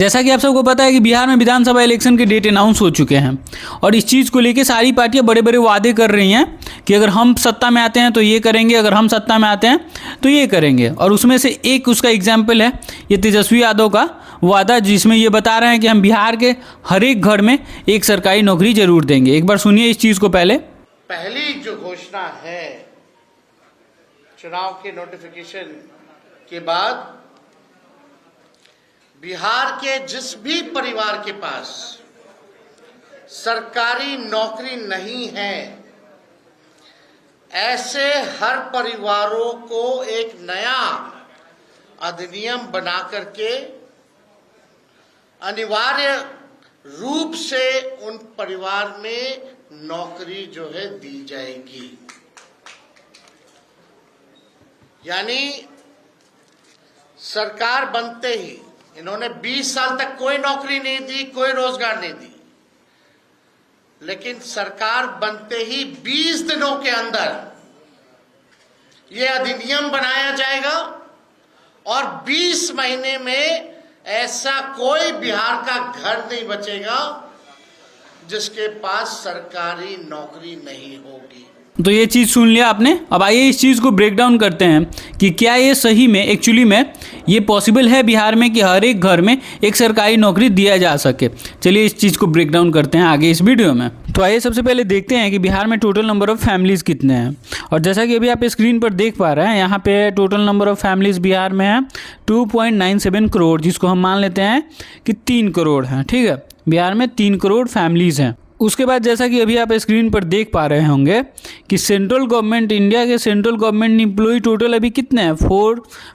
जैसा कि आप सबको पता है कि बिहार में विधानसभा इलेक्शन के डेट अनाउंस हो चुके हैं और इस चीज़ को लेके सारी पार्टियां बड़े बड़े वादे कर रही हैं कि अगर हम सत्ता में आते हैं तो ये करेंगे, अगर हम सत्ता में आते हैं तो ये करेंगे। और उसमें से एक उसका एग्जाम्पल है ये तेजस्वी यादव का वादा, जिसमें ये बता रहे हैं कि हम बिहार के हर एक घर में एक सरकारी नौकरी जरूर देंगे। एक बार सुनिए इस चीज़ को। पहली जो घोषणा है चुनाव के नोटिफिकेशन के बाद, बिहार के जिस भी परिवार के पास सरकारी नौकरी नहीं है, ऐसे हर परिवारों को एक नया अधिनियम बना करके अनिवार्य रूप से उन परिवार में नौकरी जो है दी जाएगी। यानी सरकार बनते ही इन्होंने 20 साल तक कोई नौकरी नहीं दी, कोई रोजगार नहीं दी, लेकिन सरकार बनते ही 20 दिनों के अंदर ये अधिनियम बनाया जाएगा और 20 महीने में ऐसा कोई बिहार का घर नहीं बचेगा जिसके पास सरकारी नौकरी नहीं होगी। तो ये चीज़ सुन लिया आपने। अब आइए इस चीज़ को ब्रेक डाउन करते हैं कि क्या ये सही में एक्चुअली में ये पॉसिबल है बिहार में कि हर एक घर में एक सरकारी नौकरी दिया जा सके। चलिए इस चीज़ को ब्रेक डाउन करते हैं आगे इस वीडियो में। तो आइए सबसे पहले देखते हैं कि बिहार में टोटल नंबर ऑफ़ फैमिलीज़ कितने हैं। और जैसा कि अभी आप स्क्रीन पर देख पा रहे हैं, यहाँ पे total number of families Bihar में है 2.97 करोड़, जिसको हम मान लेते हैं कि 3 करोड़ हैं। ठीक है, बिहार में 3 करोड़ फैमिलीज़ हैं। उसके बाद जैसा कि अभी आप स्क्रीन पर देख पा रहे होंगे कि सेंट्रल गवर्नमेंट, इंडिया के सेंट्रल गवर्नमेंट एम्प्लॉय टोटल अभी कितने हैं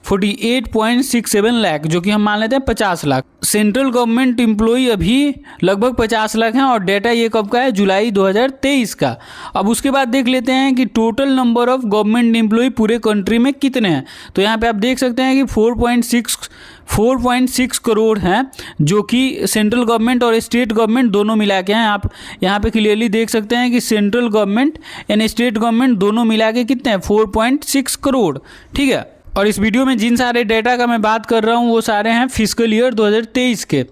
48.67 लाख, जो कि हम मान लेते हैं 50 लाख। सेंट्रल गवर्नमेंट एम्प्लॉय अभी लगभग 50 लाख हैं और डेटा ये कब का है, जुलाई 2023 का। अब उसके बाद देख लेते हैं कि total number of government employee पूरे कंट्री में कितने हैं। तो यहाँ पे आप देख सकते हैं कि 4.6 करोड़ हैं, जो कि सेंट्रल गवर्नमेंट और स्टेट गवर्नमेंट दोनों मिला के हैं। आप यहाँ पे क्लियरली देख सकते हैं कि central government and state government दोनों मिला के कितने हैं 4.6 करोड़। ठीक है, और इस वीडियो में जिन सारे डेटा का मैं बात कर रहा हूँ वो सारे हैं फिस्कल ईयर 2023 के।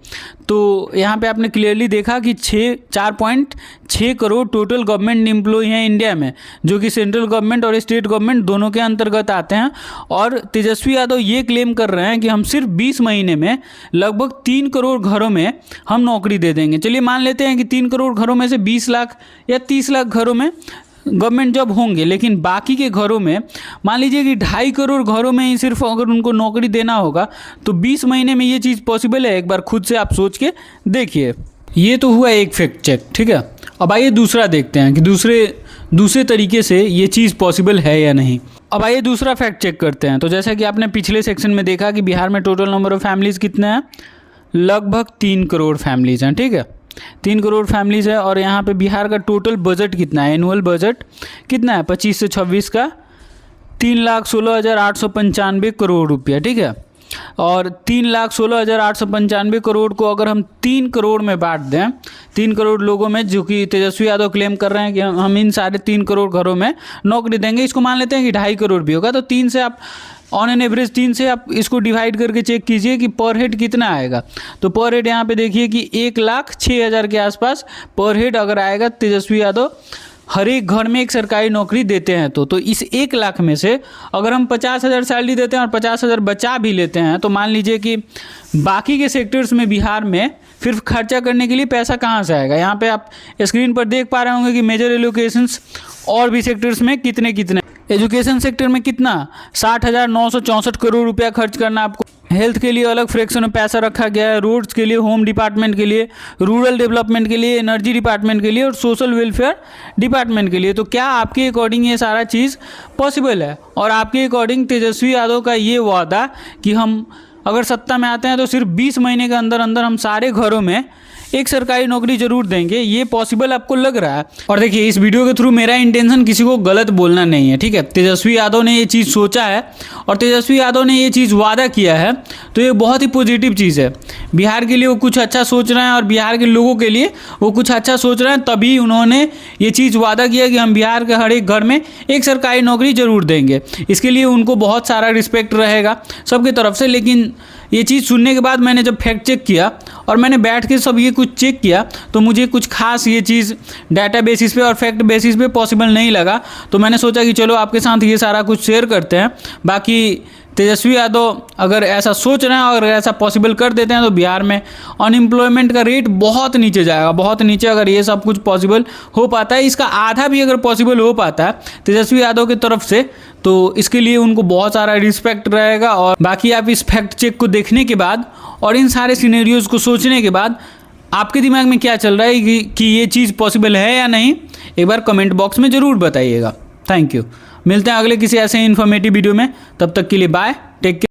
तो यहाँ पे आपने क्लियरली देखा कि 4.6 करोड़ टोटल गवर्नमेंट एम्प्लॉय हैं इंडिया में, जो कि सेंट्रल गवर्नमेंट और स्टेट गवर्नमेंट दोनों के अंतर्गत आते हैं। और तेजस्वी यादव ये क्लेम कर रहे हैं कि हम सिर्फ 20 महीने में लगभग 3 करोड़ घरों में हम नौकरी दे देंगे। चलिए मान लेते हैं कि 3 करोड़ घरों में से 20 लाख या 30 लाख घरों में गवर्नमेंट जॉब होंगे, लेकिन बाकी के घरों में मान लीजिए कि 2.5 करोड़ घरों में ही सिर्फ अगर उनको नौकरी देना होगा तो 20 महीने में ये चीज़ पॉसिबल है। एक बार खुद से आप सोच के देखिए। ये तो हुआ एक फैक्ट चेक। ठीक है, अब आइए दूसरा देखते हैं कि दूसरे तरीके से ये चीज़ पॉसिबल है या नहीं। अब आइए दूसरा फैक्ट चेक करते हैं। तो जैसा कि आपने पिछले सेक्शन में देखा कि बिहार में टोटल नंबर ऑफ़ फैमिलीज़ कितने हैं, लगभग 3 करोड़ फैमिलीज़ हैं। ठीक है, 3 करोड़ फैमिलीज़ है। और यहाँ पे बिहार का टोटल बजट कितना है, एनुअल बजट कितना है 25 से 26 का 3,16,895 करोड़ रुपया। ठीक है, और 3,16,895 करोड़ को अगर हम 3 करोड़ में बांट दें, 3 करोड़ लोगों में, जो कि तेजस्वी यादव क्लेम कर रहे हैं कि हम इन सारे 3 करोड़ घरों में नौकरी देंगे, इसको मान लेते हैं कि 2.5 करोड़ भी होगा। तो 3 से आप ऑन एन एवरेज 3 से आप इसको डिवाइड करके चेक कीजिए कि पर हेड कितना आएगा। तो पर हेड यहाँ पे देखिए कि 1,06,000 के आसपास पर हेड अगर आएगा तेजस्वी यादव हर एक घर में एक सरकारी नौकरी देते हैं तो इस 1 लाख में से अगर हम 50,000 सैलरी देते हैं और 50,000 बचा भी लेते हैं, तो मान लीजिए कि बाकी के सेक्टर्स में बिहार में फिर खर्चा करने के लिए पैसा कहाँ से आएगा। यहाँ पे आप स्क्रीन पर देख पा रहे होंगे कि मेजर एलोकेशंस और भी सेक्टर्स में कितने एजुकेशन सेक्टर में कितना 60,964 करोड़ रुपया खर्च करना आपको। हेल्थ के लिए अलग फ्रैक्शन में पैसा रखा गया है, रोड्स के लिए, होम डिपार्टमेंट के लिए, रूरल डेवलपमेंट के लिए, एनर्जी डिपार्टमेंट के लिए और सोशल वेलफेयर डिपार्टमेंट के लिए। तो क्या आपके अकॉर्डिंग ये सारा चीज़ पॉसिबल है? और आपके अकॉर्डिंग तेजस्वी यादव का ये वादा कि हम अगर सत्ता में आते हैं तो सिर्फ 20 महीने के अंदर अंदर हम सारे घरों में एक सरकारी नौकरी जरूर देंगे, ये पॉसिबल आपको लग रहा है? और देखिए इस वीडियो के थ्रू मेरा इंटेंशन किसी को गलत बोलना नहीं है। ठीक है, तेजस्वी यादव ने ये चीज़ सोचा है और तेजस्वी यादव ने ये चीज़ वादा किया है, तो ये बहुत ही पॉजिटिव चीज़ है। बिहार के लिए वो कुछ अच्छा सोच रहे हैं और बिहार के लोगों के लिए वो कुछ अच्छा सोच रहे हैं, तभी उन्होंने ये चीज़ वादा किया कि हम बिहार के हर एक घर में एक सरकारी नौकरी जरूर देंगे। इसके लिए उनको बहुत सारा रिस्पेक्ट रहेगा सबके तरफ से। लेकिन ये चीज़ सुनने के बाद मैंने जब फैक्ट चेक किया और मैंने बैठ के सब ये कुछ चेक किया तो मुझे कुछ खास ये चीज़ डाटा बेसिस पे और फैक्ट बेसिस पे पॉसिबल नहीं लगा। तो मैंने सोचा कि चलो आपके साथ ये सारा कुछ शेयर करते हैं। बाकी तेजस्वी यादव अगर ऐसा सोच रहे हैं और ऐसा पॉसिबल कर देते हैं तो बिहार में अनएम्प्लॉयमेंट का रेट बहुत नीचे जाएगा, बहुत नीचे। अगर ये सब कुछ पॉसिबल हो पाता है, इसका आधा भी अगर पॉसिबल हो पाता है तेजस्वी यादव की तरफ से, तो इसके लिए उनको बहुत सारा रिस्पेक्ट रहेगा। और बाकी आप इस फैक्ट चेक को देखने के बाद और इन सारे सिनेरियोज़ को सोचने के बाद आपके दिमाग में क्या चल रहा है कि ये चीज़ पॉसिबल है या नहीं, एक बार कमेंट बॉक्स में ज़रूर बताइएगा। Thank you. मिलते हैं अगले किसी ऐसे इन्फॉर्मेटिव वीडियो में, तब तक के लिए बाय, टेक केयर।